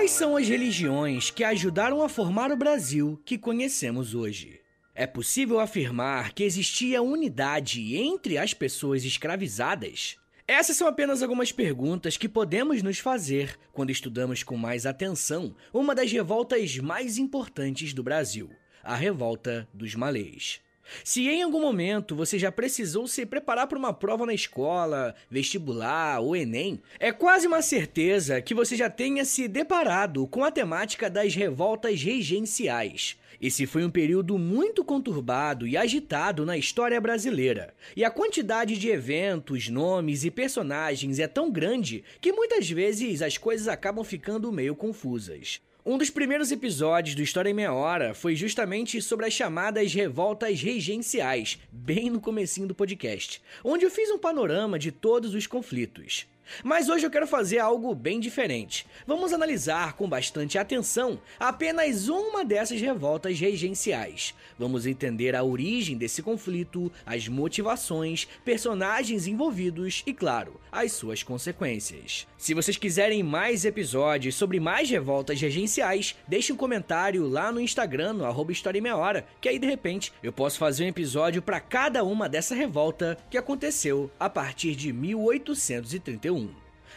Quais são as religiões que ajudaram a formar o Brasil que conhecemos hoje? É possível afirmar que existia unidade entre as pessoas escravizadas? Essas são apenas algumas perguntas que podemos nos fazer quando estudamos com mais atenção uma das revoltas mais importantes do Brasil, a Revolta dos Malês. Se em algum momento você já precisou se preparar para uma prova na escola, vestibular ou Enem, é quase uma certeza que você já tenha se deparado com a temática das revoltas regenciais. Esse foi um período muito conturbado e agitado na história brasileira, e a quantidade de eventos, nomes e personagens é tão grande que muitas vezes as coisas acabam ficando meio confusas. Um dos primeiros episódios do História em Meia Hora foi justamente sobre as chamadas revoltas regenciais, bem no comecinho do podcast, onde eu fiz um panorama de todos os conflitos. Mas hoje eu quero fazer algo bem diferente. Vamos analisar com bastante atenção apenas uma dessas revoltas regenciais. Vamos entender a origem desse conflito, as motivações, personagens envolvidos e, claro, as suas consequências. Se vocês quiserem mais episódios sobre mais revoltas regenciais, deixe um comentário lá no Instagram, no @HistóriaEmMeiaHora, que aí de repente eu posso fazer um episódio para cada uma dessa revolta que aconteceu a partir de 1831.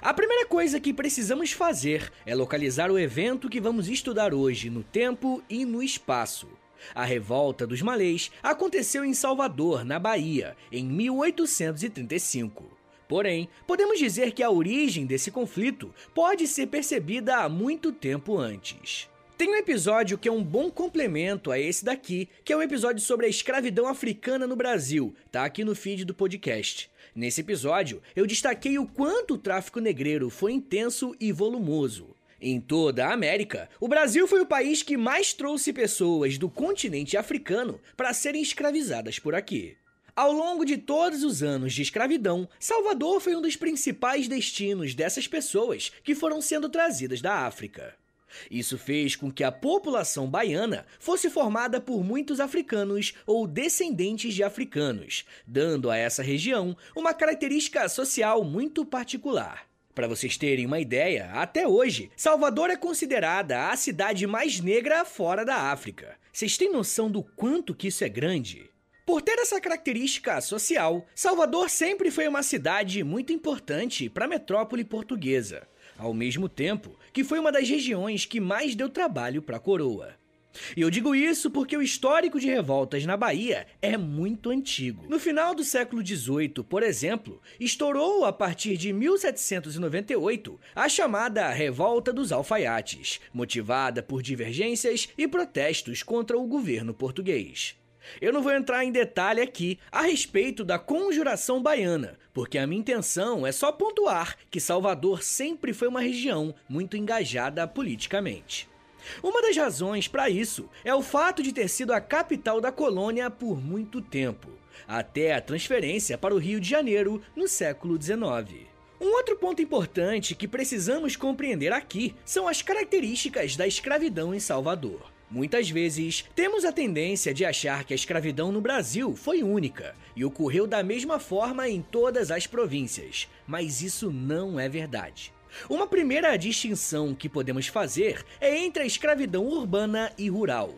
A primeira coisa que precisamos fazer é localizar o evento que vamos estudar hoje no tempo e no espaço. A Revolta dos Malês aconteceu em Salvador, na Bahia, em 1835. Porém, podemos dizer que a origem desse conflito pode ser percebida há muito tempo antes. Tem um episódio que é um bom complemento a esse daqui, que é um episódio sobre a escravidão africana no Brasil, tá aqui no feed do podcast. Nesse episódio, eu destaquei o quanto o tráfico negreiro foi intenso e volumoso. Em toda a América, o Brasil foi o país que mais trouxe pessoas do continente africano para serem escravizadas por aqui. Ao longo de todos os anos de escravidão, Salvador foi um dos principais destinos dessas pessoas que foram sendo trazidas da África. Isso fez com que a população baiana fosse formada por muitos africanos ou descendentes de africanos, dando a essa região uma característica social muito particular. Para vocês terem uma ideia, até hoje, Salvador é considerada a cidade mais negra fora da África. Vocês têm noção do quanto que isso é grande? Por ter essa característica social, Salvador sempre foi uma cidade muito importante para a metrópole portuguesa, ao mesmo tempo que foi uma das regiões que mais deu trabalho para a coroa. E eu digo isso porque o histórico de revoltas na Bahia é muito antigo. No final do século XVIII, por exemplo, estourou a partir de 1798 a chamada Revolta dos Alfaiates, motivada por divergências e protestos contra o governo português. Eu não vou entrar em detalhe aqui a respeito da Conjuração Baiana, porque a minha intenção é só pontuar que Salvador sempre foi uma região muito engajada politicamente. Uma das razões para isso é o fato de ter sido a capital da colônia por muito tempo, até a transferência para o Rio de Janeiro no século XIX. Um outro ponto importante que precisamos compreender aqui são as características da escravidão em Salvador. Muitas vezes, temos a tendência de achar que a escravidão no Brasil foi única e ocorreu da mesma forma em todas as províncias, mas isso não é verdade. Uma primeira distinção que podemos fazer é entre a escravidão urbana e rural.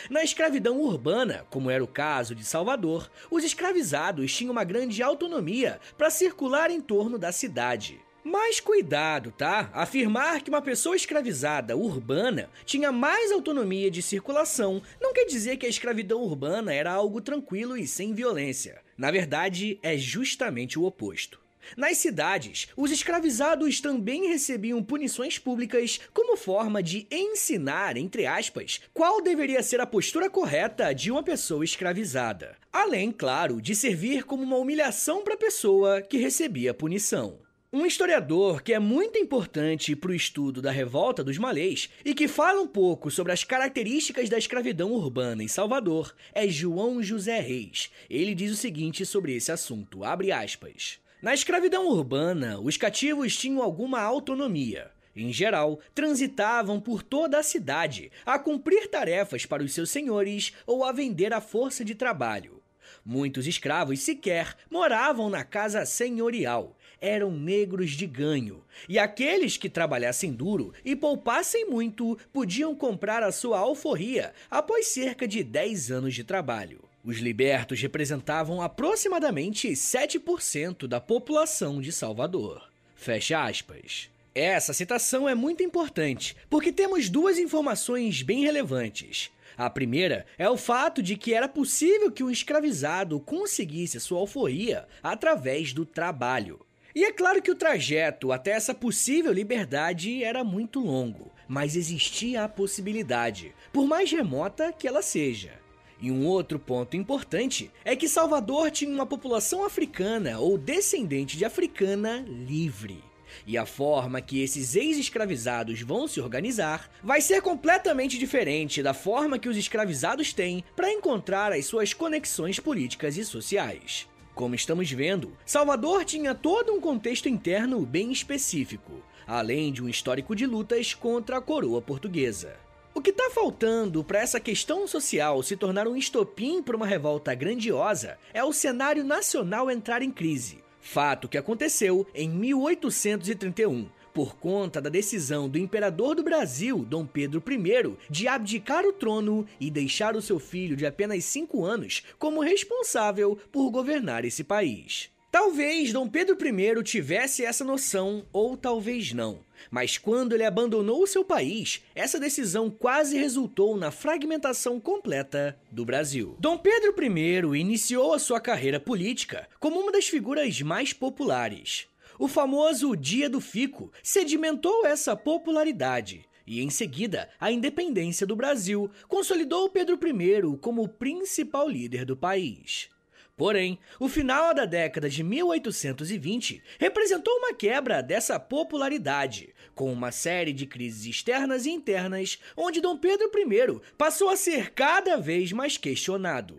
Na escravidão urbana, como era o caso de Salvador, os escravizados tinham uma grande autonomia para circular em torno da cidade. Mas cuidado, tá? Afirmar que uma pessoa escravizada urbana tinha mais autonomia de circulação não quer dizer que a escravidão urbana era algo tranquilo e sem violência. Na verdade, é justamente o oposto. Nas cidades, os escravizados também recebiam punições públicas como forma de ensinar, entre aspas, qual deveria ser a postura correta de uma pessoa escravizada. Além, claro, de servir como uma humilhação para a pessoa que recebia a punição. Um historiador que é muito importante para o estudo da Revolta dos Malês e que fala um pouco sobre as características da escravidão urbana em Salvador é João José Reis. Ele diz o seguinte sobre esse assunto, abre aspas. Na escravidão urbana, os cativos tinham alguma autonomia. Em geral, transitavam por toda a cidade a cumprir tarefas para os seus senhores ou a vender a força de trabalho. Muitos escravos sequer moravam na casa senhorial. eram negros de ganho, e aqueles que trabalhassem duro e poupassem muito podiam comprar a sua alforria após cerca de 10 anos de trabalho. Os libertos representavam aproximadamente 7% da população de Salvador. Fecha aspas. Essa citação é muito importante, porque temos duas informações bem relevantes. A primeira é o fato de que era possível que um escravizado conseguisse sua alforria através do trabalho. E é claro que o trajeto até essa possível liberdade era muito longo, mas existia a possibilidade, por mais remota que ela seja. E um outro ponto importante é que Salvador tinha uma população africana ou descendente de africana livre. E a forma que esses ex-escravizados vão se organizar vai ser completamente diferente da forma que os escravizados têm para encontrar as suas conexões políticas e sociais. Como estamos vendo, Salvador tinha todo um contexto interno bem específico, além de um histórico de lutas contra a coroa portuguesa. O que está faltando para essa questão social se tornar um estopim para uma revolta grandiosa é o cenário nacional entrar em crise. Fato que aconteceu em 1831, por conta da decisão do imperador do Brasil, Dom Pedro I, de abdicar o trono e deixar o seu filho de apenas 5 anos como responsável por governar esse país. Talvez Dom Pedro I tivesse essa noção, ou talvez não. Mas quando ele abandonou o seu país, essa decisão quase resultou na fragmentação completa do Brasil. Dom Pedro I iniciou a sua carreira política como uma das figuras mais populares. O famoso Dia do Fico sedimentou essa popularidade. E em seguida, a independência do Brasil consolidou Pedro I como o principal líder do país. Porém, o final da década de 1820 representou uma quebra dessa popularidade, com uma série de crises externas e internas, onde Dom Pedro I passou a ser cada vez mais questionado.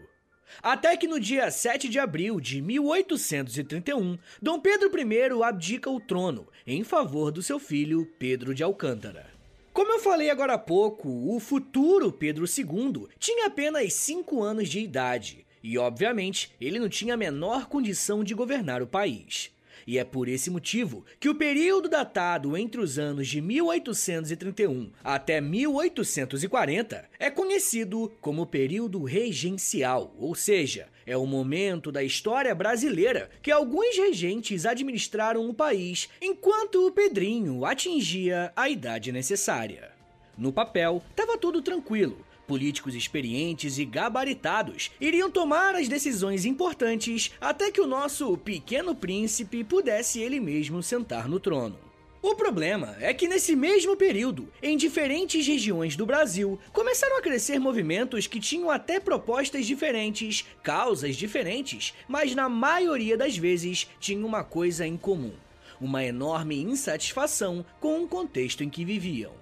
Até que no dia 7 de abril de 1831, Dom Pedro I abdica o trono em favor do seu filho Pedro de Alcântara. Como eu falei agora há pouco, o futuro Pedro II tinha apenas 5 anos de idade. E, obviamente, ele não tinha a menor condição de governar o país. E é por esse motivo que o período datado entre os anos de 1831 até 1840 é conhecido como período regencial, ou seja, é o momento da história brasileira que alguns regentes administraram o país enquanto o Pedrinho atingia a idade necessária. No papel, estava tudo tranquilo. Políticos experientes e gabaritados iriam tomar as decisões importantes até que o nosso pequeno príncipe pudesse ele mesmo sentar no trono. O problema é que nesse mesmo período, em diferentes regiões do Brasil, começaram a crescer movimentos que tinham até propostas diferentes, causas diferentes, mas na maioria das vezes tinham uma coisa em comum: uma enorme insatisfação com o contexto em que viviam.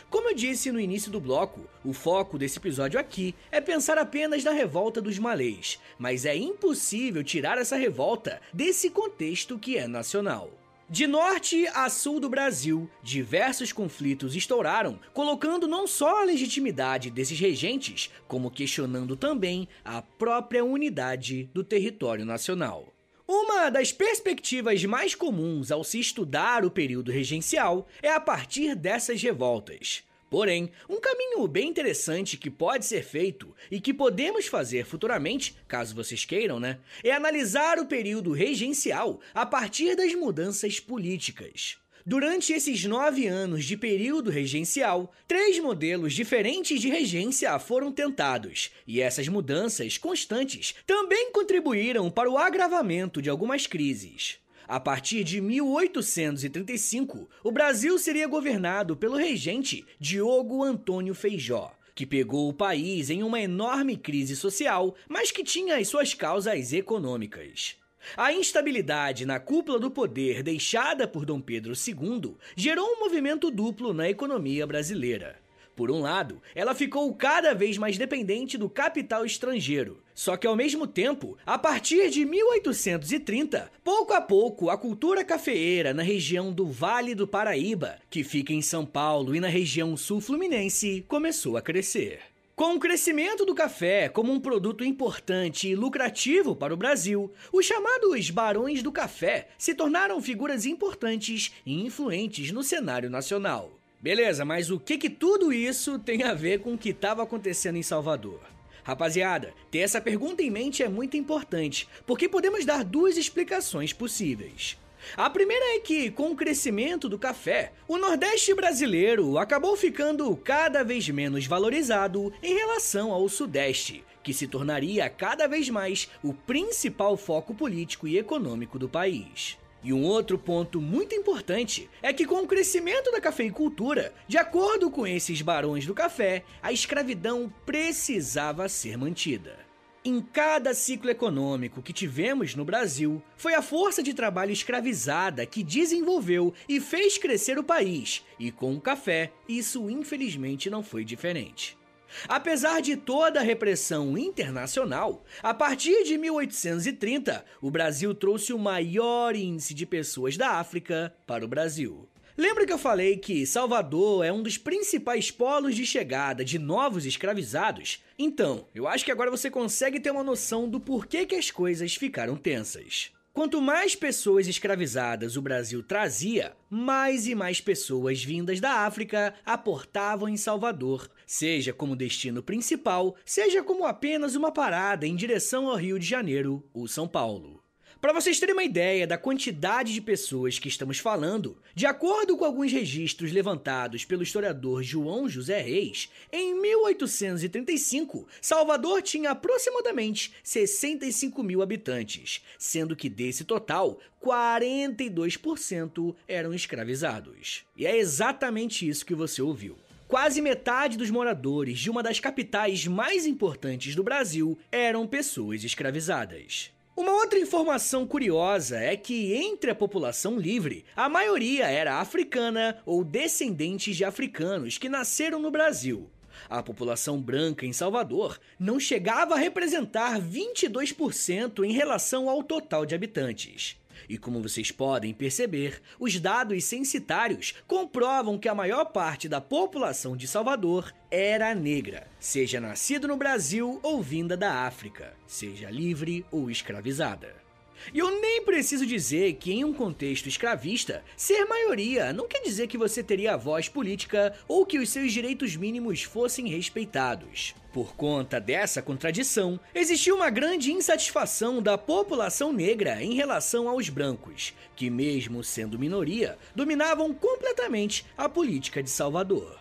Como eu disse no início do bloco, o foco desse episódio aqui é pensar apenas na revolta dos malês, mas é impossível tirar essa revolta desse contexto que é nacional. De norte a sul do Brasil, diversos conflitos estouraram, colocando não só a legitimidade desses regentes, como questionando também a própria unidade do território nacional. Uma das perspectivas mais comuns ao se estudar o período regencial é a partir dessas revoltas. Porém, um caminho bem interessante que pode ser feito e que podemos fazer futuramente, caso vocês queiram, é analisar o período regencial a partir das mudanças políticas. Durante esses 9 anos de período regencial, 3 modelos diferentes de regência foram tentados, e essas mudanças constantes também contribuíram para o agravamento de algumas crises. A partir de 1835, o Brasil seria governado pelo regente Diogo Antônio Feijó, que pegou o país em uma enorme crise social, mas que tinha as suas causas econômicas. A instabilidade na cúpula do poder deixada por Dom Pedro II gerou um movimento duplo na economia brasileira. Por um lado, ela ficou cada vez mais dependente do capital estrangeiro. Só que ao mesmo tempo, a partir de 1830, pouco a pouco a cultura cafeeira na região do Vale do Paraíba, que fica em São Paulo e na região sul-fluminense, começou a crescer. Com o crescimento do café como um produto importante e lucrativo para o Brasil, os chamados barões do café se tornaram figuras importantes e influentes no cenário nacional. Beleza, mas o que tudo isso tem a ver com o que estava acontecendo em Salvador? Rapaziada, ter essa pergunta em mente é muito importante, porque podemos dar duas explicações possíveis. A primeira é que, com o crescimento do café, o Nordeste brasileiro acabou ficando cada vez menos valorizado em relação ao Sudeste, que se tornaria cada vez mais o principal foco político e econômico do país. E um outro ponto muito importante é que, com o crescimento da cafeicultura, de acordo com esses barões do café, a escravidão precisava ser mantida. Em cada ciclo econômico que tivemos no Brasil, foi a força de trabalho escravizada que desenvolveu e fez crescer o país, e com o café, isso infelizmente não foi diferente. Apesar de toda a repressão internacional, a partir de 1830, o Brasil trouxe o maior índice de pessoas da África para o Brasil. Lembra que eu falei que Salvador é um dos principais polos de chegada de novos escravizados? Então, eu acho que agora você consegue ter uma noção do porquê que as coisas ficaram tensas. Quanto mais pessoas escravizadas o Brasil trazia, mais e mais pessoas vindas da África aportavam em Salvador, seja como destino principal, seja como apenas uma parada em direção ao Rio de Janeiro ou São Paulo. Para vocês terem uma ideia da quantidade de pessoas que estamos falando, de acordo com alguns registros levantados pelo historiador João José Reis, em 1835, Salvador tinha aproximadamente 65 mil habitantes, sendo que desse total, 42% eram escravizados. E é exatamente isso que você ouviu. Quase metade dos moradores de uma das capitais mais importantes do Brasil eram pessoas escravizadas. Uma outra informação curiosa é que, entre a população livre, a maioria era africana ou descendentes de africanos que nasceram no Brasil. A população branca em Salvador não chegava a representar 22% em relação ao total de habitantes. E como vocês podem perceber, os dados censitários comprovam que a maior parte da população de Salvador era negra, seja nascido no Brasil ou vinda da África, seja livre ou escravizada. E eu nem preciso dizer que, em um contexto escravista, ser maioria não quer dizer que você teria voz política ou que os seus direitos mínimos fossem respeitados. Por conta dessa contradição, existiu uma grande insatisfação da população negra em relação aos brancos, que, mesmo sendo minoria, dominavam completamente a política de Salvador.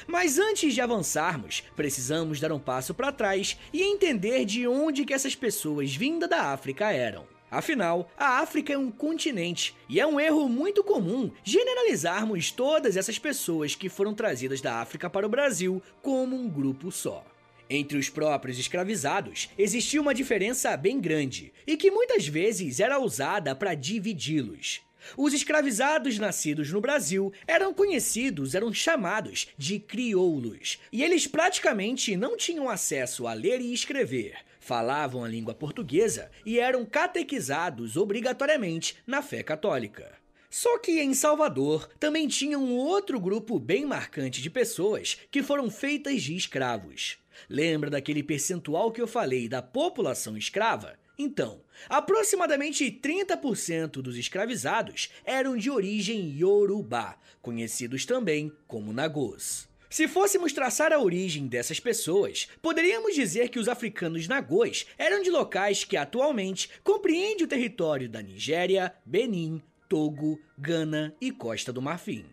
Mas antes de avançarmos, precisamos dar um passo para trás e entender de onde que essas pessoas vindas da África eram. Afinal, a África é um continente e é um erro muito comum generalizarmos todas essas pessoas que foram trazidas da África para o Brasil como um grupo só. Entre os próprios escravizados, existia uma diferença bem grande e que muitas vezes era usada para dividi-los. Os escravizados nascidos no Brasil eram chamados de crioulos, e eles praticamente não tinham acesso a ler e escrever, falavam a língua portuguesa e eram catequizados obrigatoriamente na fé católica. Só que em Salvador também tinha um outro grupo bem marcante de pessoas que foram feitas de escravos. Lembra daquele percentual que eu falei da população escrava? Então, aproximadamente 30% dos escravizados eram de origem iorubá, conhecidos também como nagôs. Se fôssemos traçar a origem dessas pessoas, poderíamos dizer que os africanos nagôs eram de locais que atualmente compreendem o território da Nigéria, Benin, Togo, Gana e Costa do Marfim.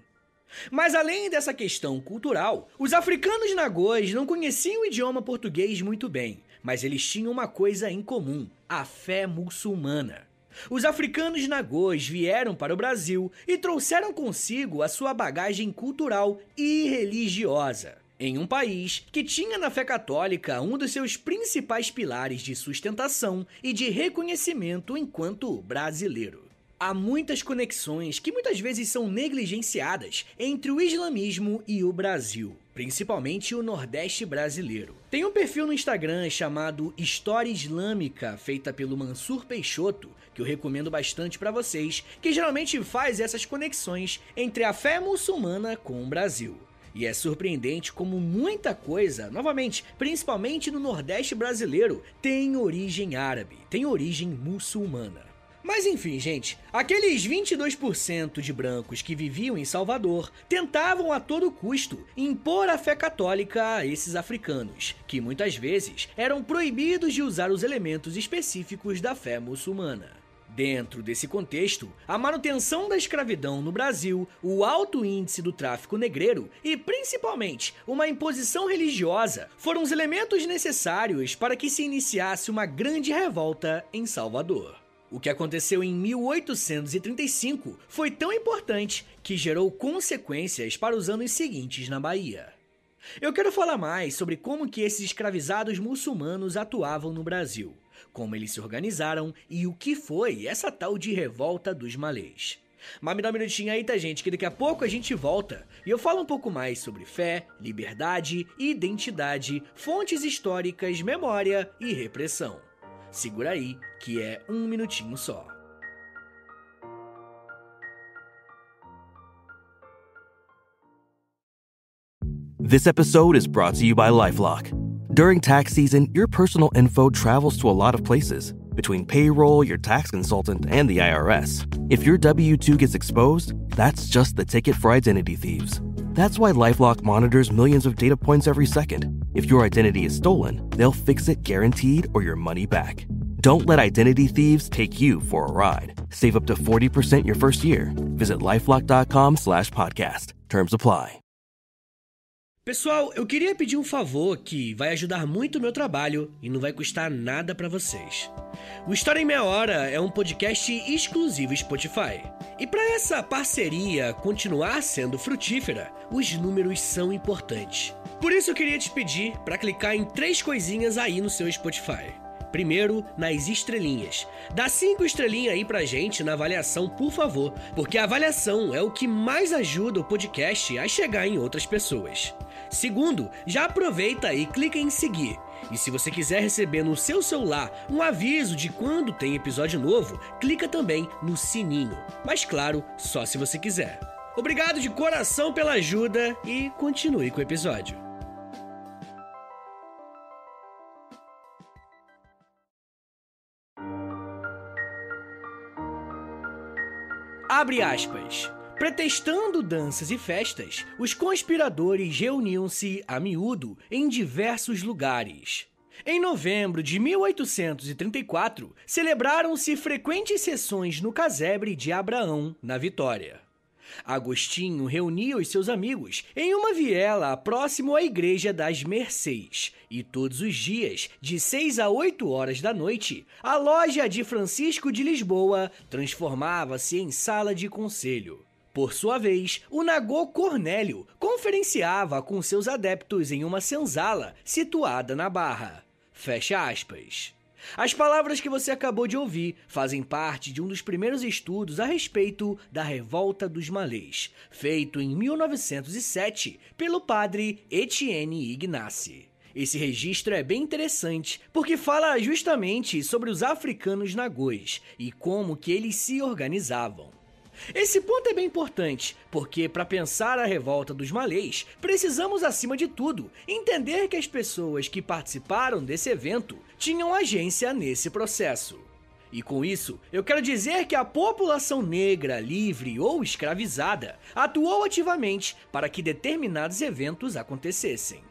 Mas além dessa questão cultural, os africanos nagôs não conheciam o idioma português muito bem, mas eles tinham uma coisa em comum: a fé muçulmana. Os africanos nagôs vieram para o Brasil e trouxeram consigo a sua bagagem cultural e religiosa, em um país que tinha na fé católica um dos seus principais pilares de sustentação e de reconhecimento enquanto brasileiro. Há muitas conexões que muitas vezes são negligenciadas entre o islamismo e o Brasil, principalmente o Nordeste brasileiro. Tem um perfil no Instagram chamado História Islâmica, feita pelo Mansur Peixoto, que eu recomendo bastante para vocês, que geralmente faz essas conexões entre a fé muçulmana com o Brasil. E é surpreendente como muita coisa, novamente, principalmente no Nordeste brasileiro, tem origem árabe, tem origem muçulmana. Mas enfim, gente, aqueles 22% de brancos que viviam em Salvador tentavam a todo custo impor a fé católica a esses africanos, que muitas vezes eram proibidos de usar os elementos específicos da fé muçulmana. Dentro desse contexto, a manutenção da escravidão no Brasil, o alto índice do tráfico negreiro e, principalmente, uma imposição religiosa foram os elementos necessários para que se iniciasse uma grande revolta em Salvador. O que aconteceu em 1835 foi tão importante que gerou consequências para os anos seguintes na Bahia. Eu quero falar mais sobre como que esses escravizados muçulmanos atuavam no Brasil, como eles se organizaram e o que foi essa tal de revolta dos malês. Mas me dá um minutinho aí, tá, gente, que daqui a pouco a gente volta e eu falo um pouco mais sobre fé, liberdade, identidade, fontes históricas, memória e repressão. Segura aí, que é um minutinho só. This episode is brought to you by LifeLock. During tax season, your personal info travels to a lot of places. Between payroll, your tax consultant, and the IRS. If your W-2 gets exposed, that's just the ticket for identity thieves. That's why LifeLock monitors millions of data points every second. If your identity is stolen, they'll fix it guaranteed or your money back. Don't let identity thieves take you for a ride. Save up to 40% your first year. Visit LifeLock.com/podcast. Terms apply. Pessoal, eu queria pedir um favor que vai ajudar muito o meu trabalho e não vai custar nada pra vocês. O História em Meia Hora é um podcast exclusivo Spotify. E para essa parceria continuar sendo frutífera, os números são importantes. Por isso eu queria te pedir para clicar em 3 coisinhas aí no seu Spotify. Primeiro, nas estrelinhas. Dá 5 estrelinhas aí pra gente na avaliação, por favor, porque a avaliação é o que mais ajuda o podcast a chegar em outras pessoas. Segundo, já aproveita e clica em seguir. E se você quiser receber no seu celular um aviso de quando tem episódio novo, clica também no sininho. Mas claro, só se você quiser. Obrigado de coração pela ajuda e continue com o episódio. Abre aspas. Pretextando danças e festas, os conspiradores reuniam-se a miúdo em diversos lugares. Em novembro de 1834, celebraram-se frequentes sessões no casebre de Abraão, na Vitória. Agostinho reunia os seus amigos em uma viela próximo à Igreja das Mercês, e todos os dias, de 6 a 8 horas da noite, a loja de Francisco de Lisboa transformava-se em sala de conselho. Por sua vez, o Nagô Cornélio conferenciava com seus adeptos em uma senzala situada na Barra. Fecha aspas. As palavras que você acabou de ouvir fazem parte de um dos primeiros estudos a respeito da Revolta dos Malês, feito em 1907 pelo padre Etienne Ignace. Esse registro é bem interessante, porque fala justamente sobre os africanos nagôs e como que eles se organizavam. Esse ponto é bem importante, porque para pensar a revolta dos malês, precisamos, acima de tudo, entender que as pessoas que participaram desse evento tinham agência nesse processo. E com isso, eu quero dizer que a população negra, livre ou escravizada atuou ativamente para que determinados eventos acontecessem.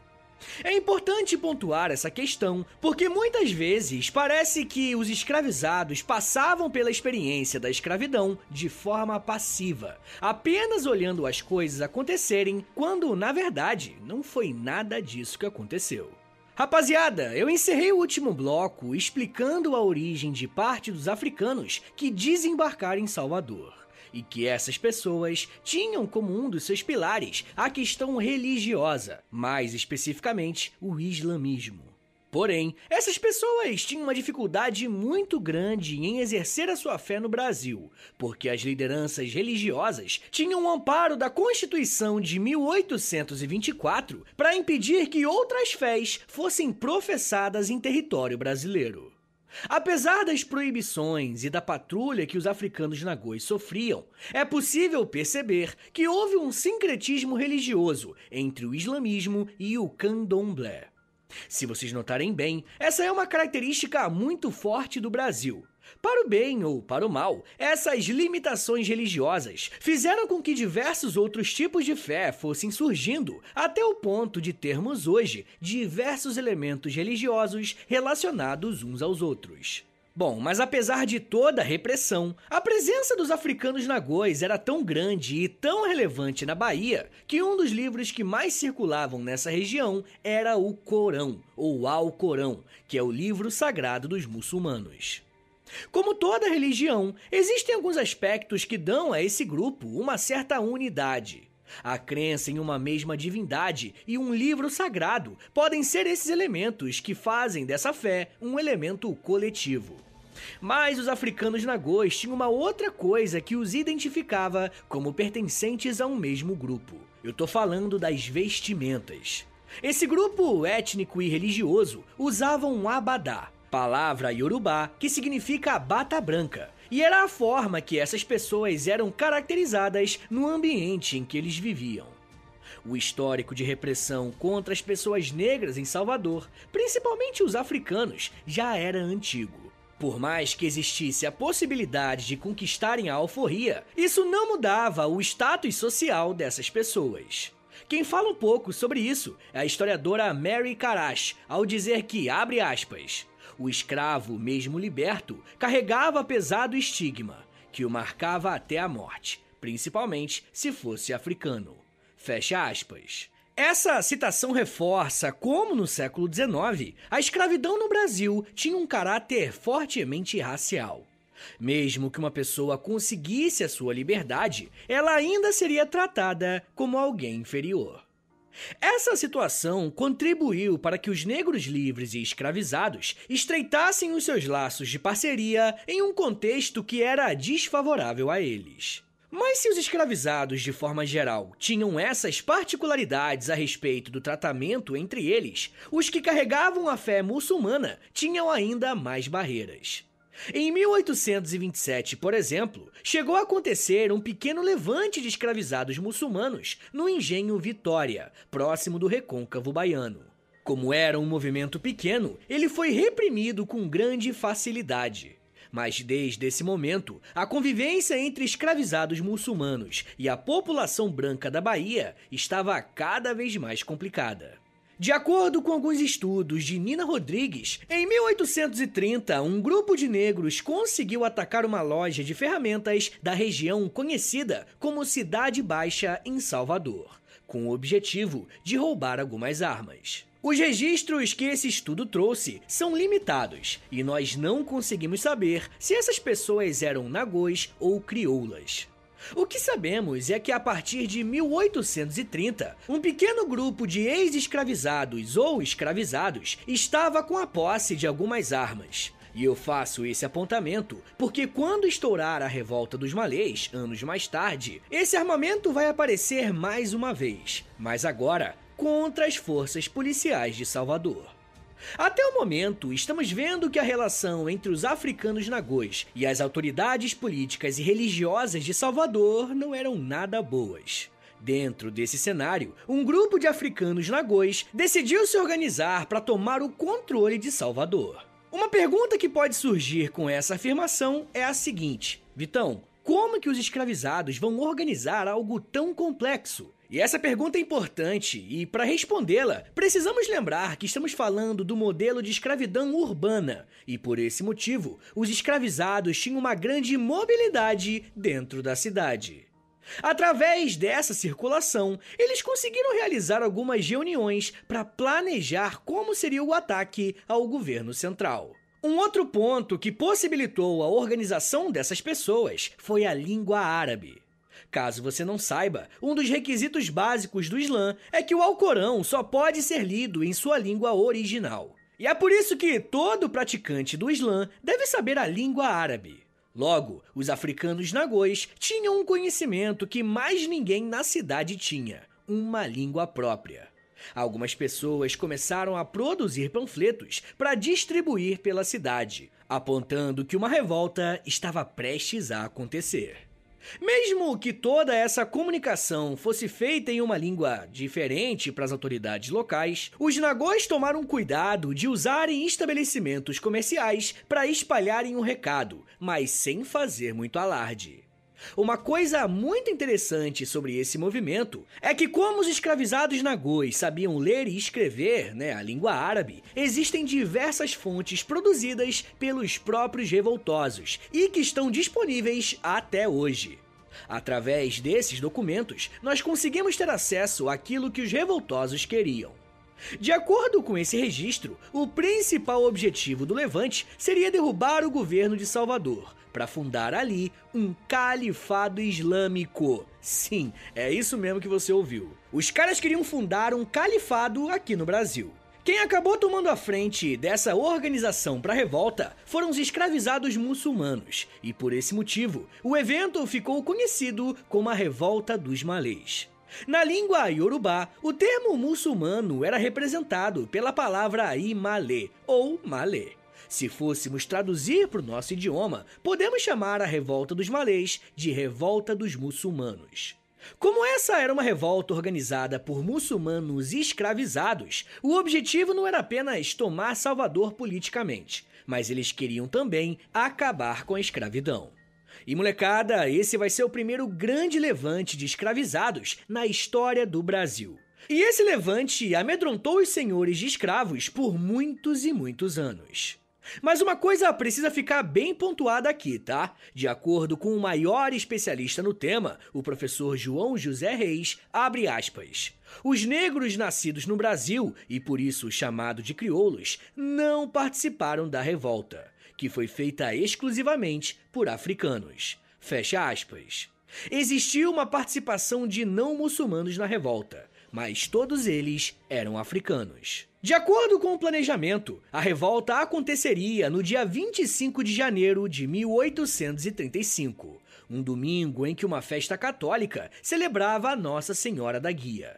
É importante pontuar essa questão, porque muitas vezes parece que os escravizados passavam pela experiência da escravidão de forma passiva, apenas olhando as coisas acontecerem, quando, na verdade, não foi nada disso que aconteceu. Rapaziada, eu encerrei o último bloco explicando a origem de parte dos africanos que desembarcaram em Salvador. E que essas pessoas tinham como um dos seus pilares a questão religiosa, mais especificamente o islamismo. Porém, essas pessoas tinham uma dificuldade muito grande em exercer a sua fé no Brasil, porque as lideranças religiosas tinham o amparo da Constituição de 1824 para impedir que outras fés fossem professadas em território brasileiro. Apesar das proibições e da patrulha que os africanos nagôs sofriam, é possível perceber que houve um sincretismo religioso entre o islamismo e o candomblé. Se vocês notarem bem, essa é uma característica muito forte do Brasil. Para o bem ou para o mal, essas limitações religiosas fizeram com que diversos outros tipos de fé fossem surgindo, até o ponto de termos hoje diversos elementos religiosos relacionados uns aos outros. Bom, mas apesar de toda a repressão, a presença dos africanos nagôs era tão grande e tão relevante na Bahia que um dos livros que mais circulavam nessa região era o Corão, ou Alcorão, que é o livro sagrado dos muçulmanos. Como toda religião, existem alguns aspectos que dão a esse grupo uma certa unidade. A crença em uma mesma divindade e um livro sagrado podem ser esses elementos que fazem dessa fé um elemento coletivo. Mas os africanos nagôs tinham uma outra coisa que os identificava como pertencentes a um mesmo grupo. Eu tô falando das vestimentas. Esse grupo étnico e religioso usava um abadá, palavra iorubá que significa bata branca, e era a forma que essas pessoas eram caracterizadas no ambiente em que eles viviam. O histórico de repressão contra as pessoas negras em Salvador, principalmente os africanos, já era antigo. Por mais que existisse a possibilidade de conquistarem a alforria, isso não mudava o status social dessas pessoas. Quem fala um pouco sobre isso é a historiadora Mary Karash, ao dizer que, abre aspas, o escravo, mesmo liberto, carregava pesado estigma, que o marcava até a morte, principalmente se fosse africano. Fecha aspas. Essa citação reforça como, no século XIX, a escravidão no Brasil tinha um caráter fortemente racial. Mesmo que uma pessoa conseguisse a sua liberdade, ela ainda seria tratada como alguém inferior. Essa situação contribuiu para que os negros livres e escravizados estreitassem os seus laços de parceria em um contexto que era desfavorável a eles. Mas se os escravizados, de forma geral, tinham essas particularidades a respeito do tratamento entre eles, os que carregavam a fé muçulmana tinham ainda mais barreiras. Em 1827, por exemplo, chegou a acontecer um pequeno levante de escravizados muçulmanos no engenho Vitória, próximo do Recôncavo Baiano. Como era um movimento pequeno, ele foi reprimido com grande facilidade. Mas desde esse momento, a convivência entre escravizados muçulmanos e a população branca da Bahia estava cada vez mais complicada. De acordo com alguns estudos de Nina Rodrigues, em 1830, um grupo de negros conseguiu atacar uma loja de ferramentas da região conhecida como Cidade Baixa, em Salvador, com o objetivo de roubar algumas armas. Os registros que esse estudo trouxe são limitados e nós não conseguimos saber se essas pessoas eram nagôs ou crioulas. O que sabemos é que a partir de 1830, um pequeno grupo de ex-escravizados ou escravizados estava com a posse de algumas armas. E eu faço esse apontamento porque quando estourar a revolta dos malês, anos mais tarde, esse armamento vai aparecer mais uma vez, mas agora contra as forças policiais de Salvador. Até o momento, estamos vendo que a relação entre os africanos nagôs e as autoridades políticas e religiosas de Salvador não eram nada boas. Dentro desse cenário, um grupo de africanos nagôs decidiu se organizar para tomar o controle de Salvador. Uma pergunta que pode surgir com essa afirmação é a seguinte: Vitão, como que os escravizados vão organizar algo tão complexo? E essa pergunta é importante e, para respondê-la, precisamos lembrar que estamos falando do modelo de escravidão urbana e, por esse motivo, os escravizados tinham uma grande mobilidade dentro da cidade. Através dessa circulação, eles conseguiram realizar algumas reuniões para planejar como seria o ataque ao governo central. Um outro ponto que possibilitou a organização dessas pessoas foi a língua árabe. Caso você não saiba, um dos requisitos básicos do Islã é que o Alcorão só pode ser lido em sua língua original. E é por isso que todo praticante do Islã deve saber a língua árabe. Logo, os africanos nagôs tinham um conhecimento que mais ninguém na cidade tinha: uma língua própria. Algumas pessoas começaram a produzir panfletos para distribuir pela cidade, apontando que uma revolta estava prestes a acontecer. Mesmo que toda essa comunicação fosse feita em uma língua diferente para as autoridades locais, os nagôs tomaram cuidado de usarem estabelecimentos comerciais para espalharem o recado, mas sem fazer muito alarde. Uma coisa muito interessante sobre esse movimento é que, como os escravizados nagôs sabiam ler e escrever, a língua árabe, existem diversas fontes produzidas pelos próprios revoltosos e que estão disponíveis até hoje. Através desses documentos, nós conseguimos ter acesso àquilo que os revoltosos queriam. De acordo com esse registro, o principal objetivo do levante seria derrubar o governo de Salvador, para fundar ali um califado islâmico. Sim, é isso mesmo que você ouviu. Os caras queriam fundar um califado aqui no Brasil. Quem acabou tomando a frente dessa organização para a revolta foram os escravizados muçulmanos, e por esse motivo, o evento ficou conhecido como a Revolta dos Malês. Na língua iorubá, o termo muçulmano era representado pela palavra imalê, ou malê. Se fôssemos traduzir para o nosso idioma, podemos chamar a Revolta dos Malês de Revolta dos Muçulmanos. Como essa era uma revolta organizada por muçulmanos escravizados, o objetivo não era apenas tomar Salvador politicamente, mas eles queriam também acabar com a escravidão. E molecada, esse vai ser o primeiro grande levante de escravizados na história do Brasil. E esse levante amedrontou os senhores de escravos por muitos e muitos anos. Mas uma coisa precisa ficar bem pontuada aqui, tá? De acordo com o maior especialista no tema, o professor João José Reis, abre aspas, os negros nascidos no Brasil, e por isso chamado de crioulos, não participaram da revolta, que foi feita exclusivamente por africanos. Fecha aspas. Existiu uma participação de não muçulmanos na revolta, mas todos eles eram africanos. De acordo com o planejamento, a revolta aconteceria no dia 25 de janeiro de 1835, um domingo em que uma festa católica celebrava a Nossa Senhora da Guia.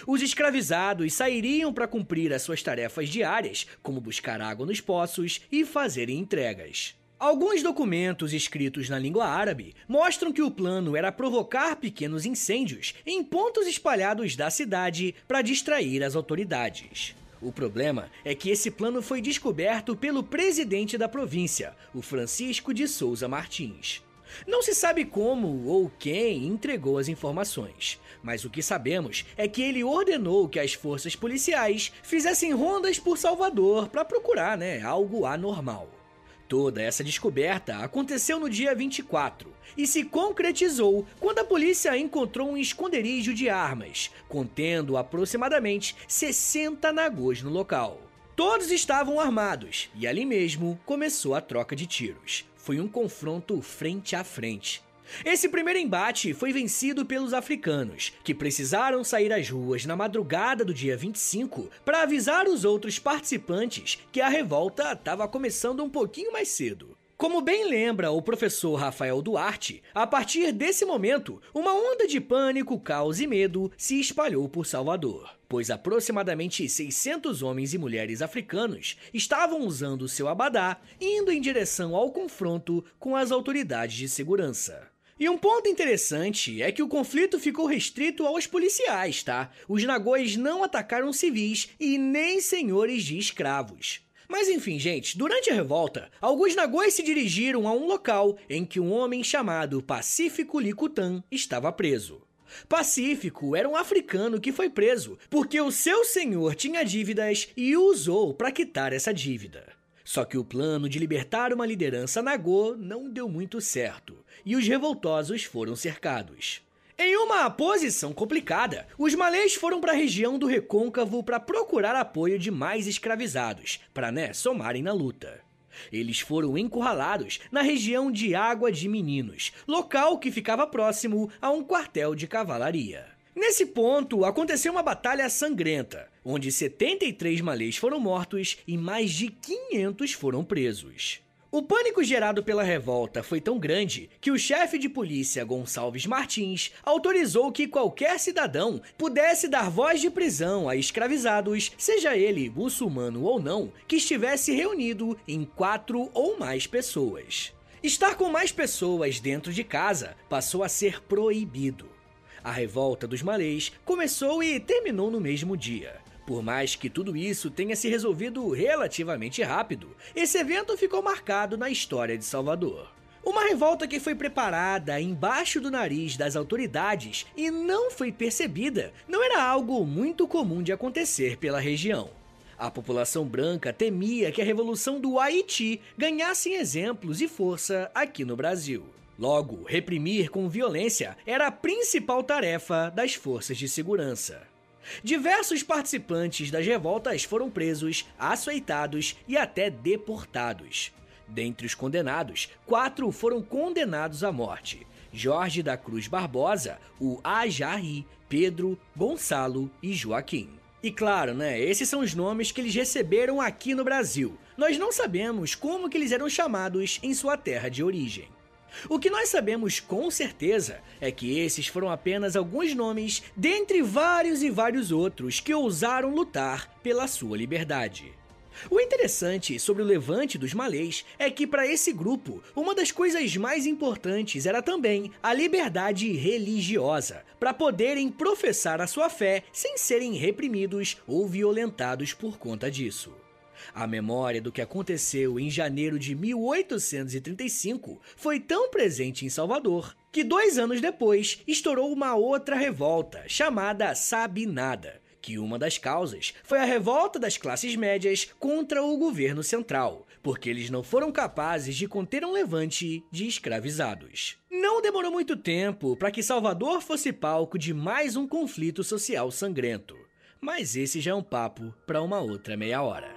Os escravizados sairiam para cumprir as suas tarefas diárias, como buscar água nos poços e fazerem entregas. Alguns documentos escritos na língua árabe mostram que o plano era provocar pequenos incêndios em pontos espalhados da cidade para distrair as autoridades. O problema é que esse plano foi descoberto pelo presidente da província, o Francisco de Souza Martins. Não se sabe como ou quem entregou as informações, mas o que sabemos é que ele ordenou que as forças policiais fizessem rondas por Salvador para procurar, algo anormal. Toda essa descoberta aconteceu no dia 24 e se concretizou quando a polícia encontrou um esconderijo de armas, contendo aproximadamente 60 nagôs no local. Todos estavam armados e ali mesmo começou a troca de tiros. Foi um confronto frente a frente. Esse primeiro embate foi vencido pelos africanos, que precisaram sair às ruas na madrugada do dia 25 para avisar os outros participantes que a revolta estava começando um pouquinho mais cedo. Como bem lembra o professor Rafael Duarte, a partir desse momento, uma onda de pânico, caos e medo se espalhou por Salvador, pois aproximadamente 600 homens e mulheres africanos estavam usando seu abadá, indo em direção ao confronto com as autoridades de segurança. E um ponto interessante é que o conflito ficou restrito aos policiais, tá? Os nagôs não atacaram civis e nem senhores de escravos. Mas enfim, gente, durante a revolta, alguns nagôs se dirigiram a um local em que um homem chamado Pacífico Licutã estava preso. Pacífico era um africano que foi preso porque o seu senhor tinha dívidas e o usou para quitar essa dívida. Só que o plano de libertar uma liderança nagô não deu muito certo, e os revoltosos foram cercados. Em uma posição complicada, os malês foram para a região do Recôncavo para procurar apoio de mais escravizados, para somarem na luta. Eles foram encurralados na região de Água de Meninos, local que ficava próximo a um quartel de cavalaria. Nesse ponto, aconteceu uma batalha sangrenta, onde 73 malês foram mortos e mais de 500 foram presos. O pânico gerado pela revolta foi tão grande que o chefe de polícia Gonçalves Martins autorizou que qualquer cidadão pudesse dar voz de prisão a escravizados, seja ele muçulmano ou não, que estivesse reunido em 4 ou mais pessoas. Estar com mais pessoas dentro de casa passou a ser proibido. A revolta dos malês começou e terminou no mesmo dia. Por mais que tudo isso tenha se resolvido relativamente rápido, esse evento ficou marcado na história de Salvador. Uma revolta que foi preparada embaixo do nariz das autoridades e não foi percebida não era algo muito comum de acontecer pela região. A população branca temia que a Revolução do Haiti ganhasse exemplos e força aqui no Brasil. Logo, reprimir com violência era a principal tarefa das forças de segurança. Diversos participantes das revoltas foram presos, açoitados e até deportados. Dentre os condenados, 4 foram condenados à morte: Jorge da Cruz Barbosa, o Ajarri, Pedro, Gonçalo e Joaquim. E claro, esses são os nomes que eles receberam aqui no Brasil. Nós não sabemos como que eles eram chamados em sua terra de origem. O que nós sabemos com certeza é que esses foram apenas alguns nomes dentre vários e vários outros que ousaram lutar pela sua liberdade. O interessante sobre o levante dos malês é que para esse grupo, uma das coisas mais importantes era também a liberdade religiosa, para poderem professar a sua fé sem serem reprimidos ou violentados por conta disso. A memória do que aconteceu em janeiro de 1835 foi tão presente em Salvador que 2 anos depois estourou uma outra revolta chamada Sabinada, que uma das causas foi a revolta das classes médias contra o governo central, porque eles não foram capazes de conter um levante de escravizados. Não demorou muito tempo para que Salvador fosse palco de mais um conflito social sangrento, mas esse já é um papo para uma outra meia hora.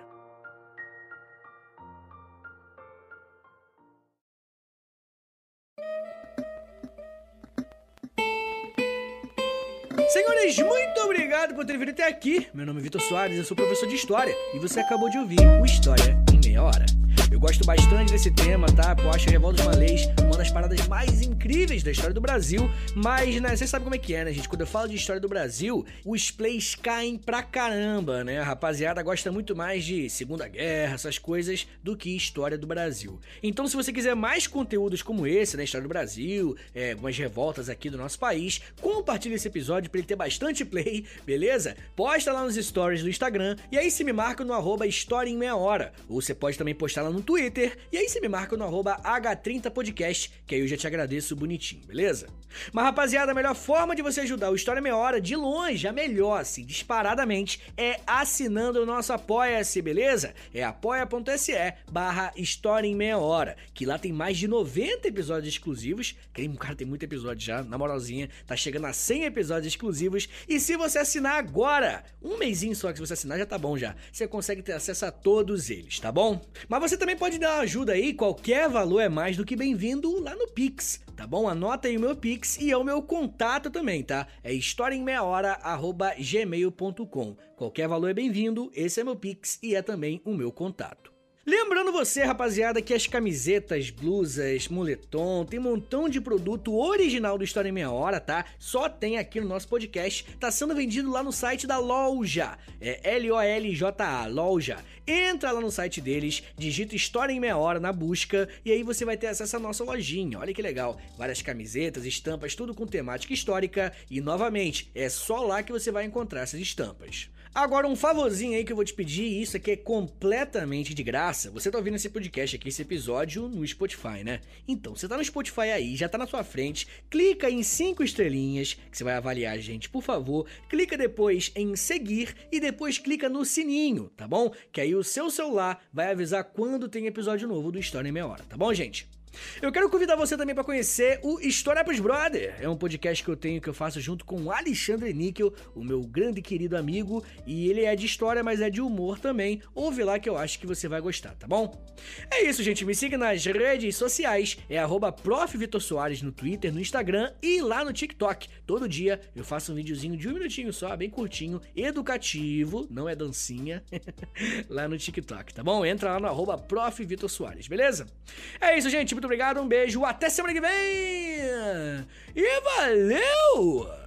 Senhores, muito obrigado por terem vindo até aqui. Meu nome é Vitor Soares, eu sou professor de História e você acabou de ouvir o História em Meia Hora. Eu gosto bastante desse tema, tá? Eu acho a Revolta dos Malês uma das paradas mais incríveis da história do Brasil, mas, vocês sabem como é que é, gente? Quando eu falo de história do Brasil, os plays caem pra caramba, A rapaziada gosta muito mais de Segunda Guerra, essas coisas, do que história do Brasil. Então, se você quiser mais conteúdos como esse, História do Brasil, algumas revoltas aqui do nosso país, compartilha esse episódio pra ele ter bastante play, beleza? Posta lá nos stories do Instagram, e aí se me marca no @História em Meia Hora, ou você pode também postar lá no Twitter, e aí você me marca no @H30podcast, que aí eu já te agradeço bonitinho, beleza? Mas rapaziada, a melhor forma de você ajudar o História em Meia Hora, de longe, a melhor, assim, disparadamente, é assinando o nosso Apoia-se, beleza? É apoia.se/História em Meia Hora, que lá tem mais de 90 episódios exclusivos, cara, tem muito episódio já, na moralzinha, tá chegando a 100 episódios exclusivos, e se você assinar agora, um mesinho só que se você assinar já tá bom já, você consegue ter acesso a todos eles, tá bom? Mas você também pode dar uma ajuda aí, qualquer valor é mais do que bem-vindo lá no Pix, tá bom? Anota aí o meu Pix e é o meu contato também, tá? É historiaemmeiahora@gmail.com. Qualquer valor é bem-vindo, esse é meu Pix e é também o meu contato. Lembrando você, rapaziada, que as camisetas, blusas, moletom, tem um montão de produto original do História em Meia Hora, tá? Só tem aqui no nosso podcast, tá sendo vendido lá no site da loja, é LOLJA, loja. Entra lá no site deles, digita História em Meia Hora na busca e aí você vai ter acesso à nossa lojinha, olha que legal. Várias camisetas, estampas, tudo com temática histórica e, novamente, é só lá que você vai encontrar essas estampas. Agora um favorzinho aí que eu vou te pedir, isso aqui é completamente de graça. Você tá ouvindo esse podcast aqui, esse episódio no Spotify, Então, você tá no Spotify aí, já tá na sua frente, clica em 5 estrelinhas, que você vai avaliar a gente, por favor. Clica depois em seguir e depois clica no sininho, tá bom? Que aí o seu celular vai avisar quando tem episódio novo do História em Meia Hora, tá bom, gente? Eu quero convidar você também para conhecer o História pros Brother. É um podcast que eu faço junto com o Alexandre Níquel, o meu grande e querido amigo, e ele é de história, mas é de humor também. Ouve lá que eu acho que você vai gostar, tá bom? É isso, gente. Me siga nas redes sociais. É @Prof. Vitor Soares no Twitter, no Instagram e lá no TikTok. Todo dia eu faço um videozinho de 1 minutinho só, bem curtinho, educativo, não é dancinha, lá no TikTok, tá bom? Entra lá no @Prof. Vitor Soares, beleza? É isso, gente. Muito obrigado, um beijo, até semana que vem! E valeu!